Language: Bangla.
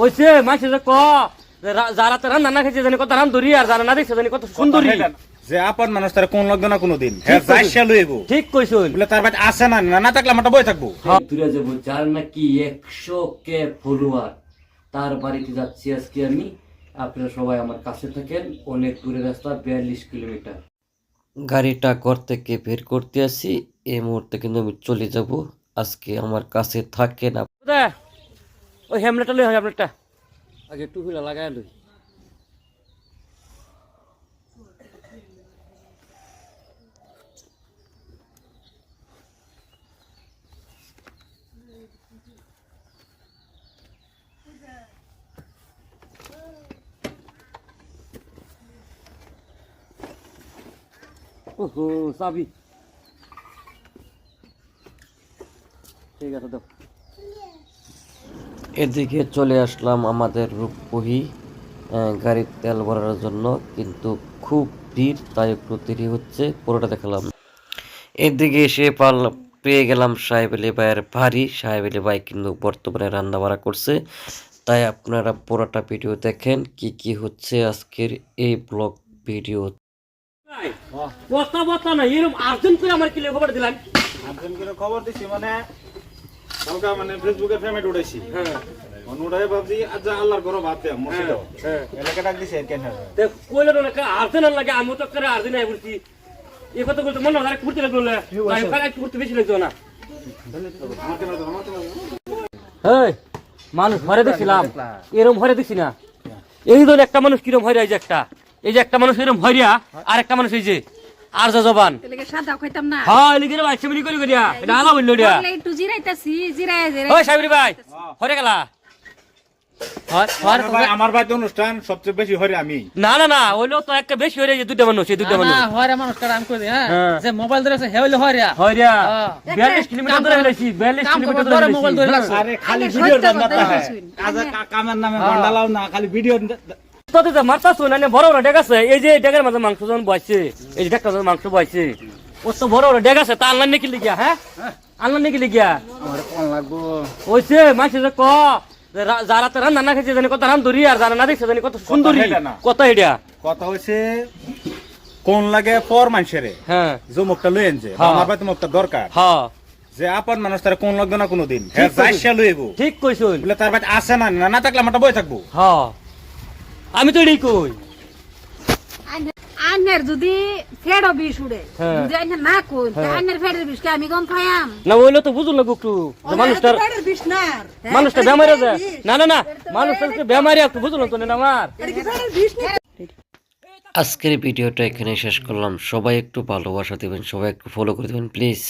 ওইছে মাইছে যে ক যারা তো রান্না না খেয়েছে জানি কত রাম ধরি আর যারা না দেখছে জানি কত সুন্দরী যে আপন মানুষ তার কোন লাগবে না কোনোদিন হ্যাঁ যাইছে লইবো ঠিক কইছুন বলে তার বাড়ি আছে না না থাকলে আমরা বই থাকবো তুই যাব যার নাকি 100K ফলোয়ার তার বাড়িতে যাচ্ছি আজকে আমি। আপনারা সবাই আমার কাছে থাকেন, অনেক দূরের রাস্তা 42 কিলোমিটার। গাড়িটা ঘর থেকে বের করতে আসি, এই মুহূর্তে কিন্তু আমি চলে যাব। আজকে আমার কাছে থাকে না। ওই হ্যামলেটটা লই হয় হ্যামলেটটা আগে টুপিটা লাগাই লই। ওহো চাবি ঠিক আছে দাও। এদিকে চলে আসলাম আমাদের রূপপুহি গাড়ির তেল ভরার জন্য, কিন্তু খুব ভিড় তাই একটু দেরি হচ্ছে। পুরোটা দেখালাম। এদিকে এসে পেয়ে গেলাম সাহেব আলী ভাইয়ের ভারী। সাহেব আলী ভাই কিন্তু বর্তমানে রান্না বাড়া করছে, তাই আপনারা পুরোটা ভিডিও দেখেন কি কি হচ্ছে আজকের এই ব্লগ ভিডিও। খবর দিছি মানে কালকা মানে ফেসবুকে পেমেন্ট উঠাইছি হ্যাঁ অনুড়াই ভাবছি আজ আল্লাহর ঘর ভাত দে মসজিদ হ্যাঁ এলাকা ডাক দিছে কেন তে কইলে না আর্জেন লাগে আমি তো করে আর্জেন আই বলছি এই কথা বলতে মনে হয় করতে লাগলো না ভাই কাল একটু করতে বেশি লাগতো না। এই মানুষ ভরে দিছিলাম এরকম ভরে দিছি না। এই ধর একটা মানুষ কিরম ভরে এই যে একটা মানুষ এরকম ভরিয়া আর একটা মানুষ এই যে আর যা জবান এলাকা সাদা খাইতাম না। হ্যাঁ এলিকে ভাই সেমনি করি করিয়া এটা আলা বললো দিয়া একটু জিরাইতাছি জিরায় ওই সাহেব ভাই ভরে গেলা আমার বাড়িতে অনুষ্ঠান সবচেয়ে বেশি হরে আমি না না না হইলো তো একটা বেশি হয়ে যায় দুইটা মানুষ এই দুইটা মানুষ না হরে মানুষটা আমি কই হ্যাঁ যে মোবাইল ধরেছে হে হইলো হরিয়া হইরা 42 কিলোমিটার ধরে হইছি 42 কিলোমিটার ধরে মোবাইল ধরে লাগছে। আরে খালি ভিডিও জানতা হয় আজ কামের নামে বান্ডালাও না খালি ভিডিও তোতে যে মারতাছ না বড় বড় ডেক আছে এই যে ডেকের মাঝে মাংস যখন বইছে এই যে ডেকটা মাংস বইছে ও তো বড় বড় ডেক আছে তা আনলাম নাকি লিখিয়া হ্যাঁ আনলাম নাকি লিখিয়া আমার কোন লাগবো ওইছে মাইছে যে ক যারা তো রান্না না খেয়েছে জানি কত রাম ধরি আর যারা না দেখছে জানি কত সুন্দরী কত এটা কথা হইছে কোন লাগে পর মানুষের হ্যাঁ জমকটা লইন যে আমার বাড়িতে মুখটা দরকার হ্যাঁ যে আপন মানুষ তার কোন লাগবে না কোনোদিন হ্যাঁ যাইছে লইবো ঠিক কইছুন বলে তার বাড়ি আছে না না থাকলে আমরা বই থাকবো হ্যাঁ আমি তো এটাই কই। আইনের যদি ফেড়ো বিষ উড়ে যদি আইনের না কই আইনের ফেড়ের বিষ কে আমি কোন খায়াম না ওইলো তো বুঝুন লাগবো একটু মানুষটার ফেড়ের বিষ না মানুষটা বেমারে যায় না না না মানুষটা বেমারি একটু বুঝুন তো না আমার ফেড়ের বিষ না। আজকের ভিডিওটা এখানে শেষ করলাম। সবাই একটু ভালোবাসা দিবেন, সবাই একটু ফলো করে দিবেন প্লিজ।